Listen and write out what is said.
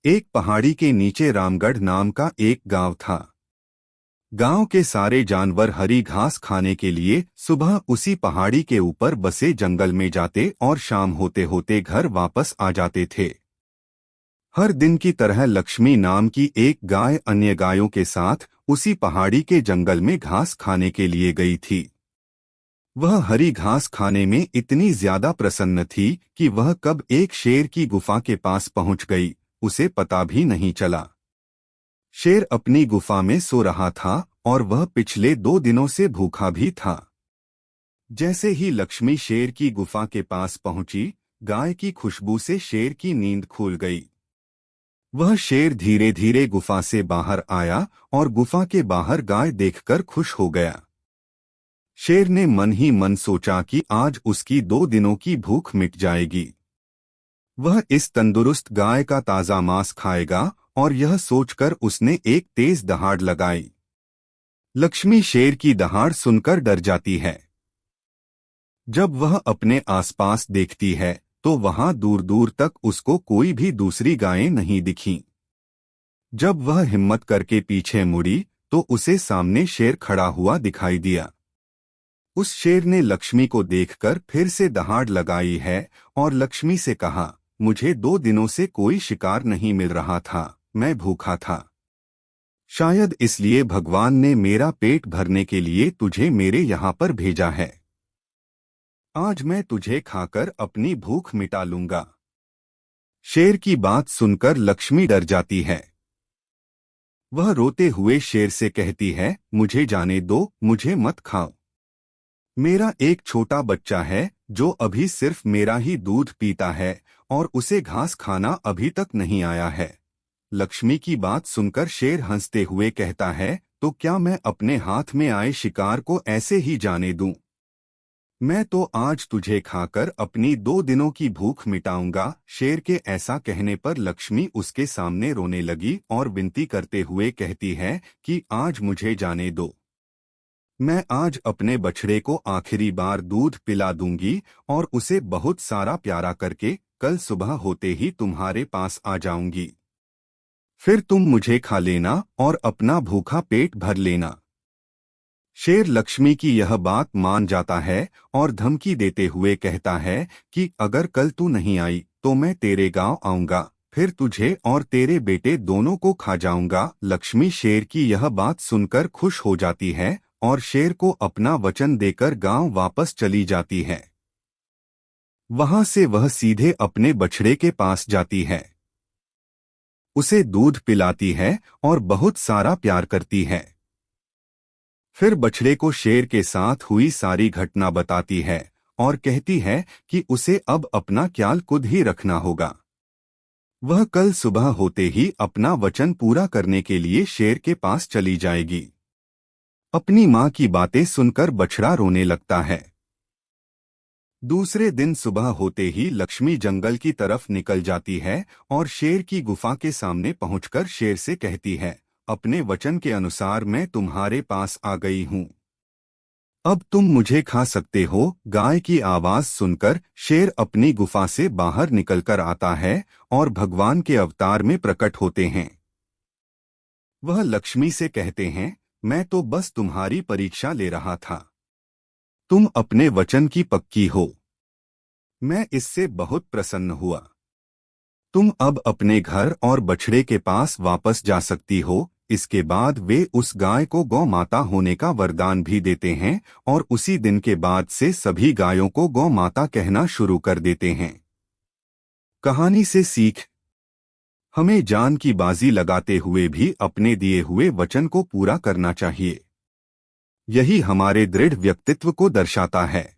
एक पहाड़ी के नीचे रामगढ़ नाम का एक गांव था। गांव के सारे जानवर हरी घास खाने के लिए सुबह उसी पहाड़ी के ऊपर बसे जंगल में जाते और शाम होते होते घर वापस आ जाते थे। हर दिन की तरह लक्ष्मी नाम की एक गाय अन्य गायों के साथ उसी पहाड़ी के जंगल में घास खाने के लिए गई थी। वह हरी घास खाने में इतनी ज्यादा प्रसन्न थी कि वह कब एक शेर की गुफा के पास पहुंच गई, उसे पता भी नहीं चला। शेर अपनी गुफा में सो रहा था और वह पिछले 2 दिनों से भूखा भी था। जैसे ही लक्ष्मी शेर की गुफा के पास पहुंची, गाय की खुशबू से शेर की नींद खुल गई। वह शेर धीरे धीरे गुफा से बाहर आया और गुफा के बाहर गाय देखकर खुश हो गया। शेर ने मन ही मन सोचा कि आज उसकी 2 दिनों की भूख मिट जाएगी। वह इस तंदुरुस्त गाय का ताजा मांस खाएगा और यह सोचकर उसने एक तेज दहाड़ लगाई। लक्ष्मी शेर की दहाड़ सुनकर डर जाती है। जब वह अपने आसपास देखती है तो वहां दूर दूर तक उसको कोई भी दूसरी गायें नहीं दिखीं। जब वह हिम्मत करके पीछे मुड़ी तो उसे सामने शेर खड़ा हुआ दिखाई दिया। उस शेर ने लक्ष्मी को देखकर फिर से दहाड़ लगाई है और लक्ष्मी से कहा, मुझे 2 दिनों से कोई शिकार नहीं मिल रहा था, मैं भूखा था। शायद इसलिए भगवान ने मेरा पेट भरने के लिए तुझे मेरे यहाँ पर भेजा है। आज मैं तुझे खाकर अपनी भूख मिटा लूंगा। शेर की बात सुनकर लक्ष्मी डर जाती है। वह रोते हुए शेर से कहती है, मुझे जाने दो, मुझे मत खाओ। मेरा एक छोटा बच्चा है जो अभी सिर्फ मेरा ही दूध पीता है और उसे घास खाना अभी तक नहीं आया है। लक्ष्मी की बात सुनकर शेर हंसते हुए कहता है, तो क्या मैं अपने हाथ में आए शिकार को ऐसे ही जाने दूं? मैं तो आज तुझे खाकर अपनी 2 दिनों की भूख मिटाऊंगा। शेर के ऐसा कहने पर लक्ष्मी उसके सामने रोने लगी और विनती करते हुए कहती है कि आज मुझे जाने दो। मैं आज अपने बछड़े को आखिरी बार दूध पिला दूंगी और उसे बहुत सारा प्यारा करके कल सुबह होते ही तुम्हारे पास आ जाऊंगी। फिर तुम मुझे खा लेना और अपना भूखा पेट भर लेना। शेर लक्ष्मी की यह बात मान जाता है और धमकी देते हुए कहता है कि अगर कल तू नहीं आई तो मैं तेरे गांव आऊंगा, फिर तुझे और तेरे बेटे दोनों को खा जाऊंगा। लक्ष्मी शेर की यह बात सुनकर खुश हो जाती है और शेर को अपना वचन देकर गांव वापस चली जाती है। वहां से वह सीधे अपने बछड़े के पास जाती है, उसे दूध पिलाती है और बहुत सारा प्यार करती है। फिर बछड़े को शेर के साथ हुई सारी घटना बताती है और कहती है कि उसे अब अपना ख्याल खुद ही रखना होगा। वह कल सुबह होते ही अपना वचन पूरा करने के लिए शेर के पास चली जाएगी। अपनी मां की बातें सुनकर बछड़ा रोने लगता है। दूसरे दिन सुबह होते ही लक्ष्मी जंगल की तरफ निकल जाती है और शेर की गुफा के सामने पहुंचकर शेर से कहती है, अपने वचन के अनुसार मैं तुम्हारे पास आ गई हूं। अब तुम मुझे खा सकते हो। गाय की आवाज सुनकर शेर अपनी गुफा से बाहर निकलकर आता है और भगवान के अवतार में प्रकट होते हैं। वह लक्ष्मी से कहते हैं, मैं तो बस तुम्हारी परीक्षा ले रहा था। तुम अपने वचन की पक्की हो। मैं इससे बहुत प्रसन्न हुआ। तुम अब अपने घर और बछड़े के पास वापस जा सकती हो। इसके बाद वे उस गाय को गौ माता होने का वरदान भी देते हैं और उसी दिन के बाद से सभी गायों को गौ माता कहना शुरू कर देते हैं। कहानी से सीख, हमें जान की बाजी लगाते हुए भी अपने दिए हुए वचन को पूरा करना चाहिए। यही हमारे दृढ़ व्यक्तित्व को दर्शाता है।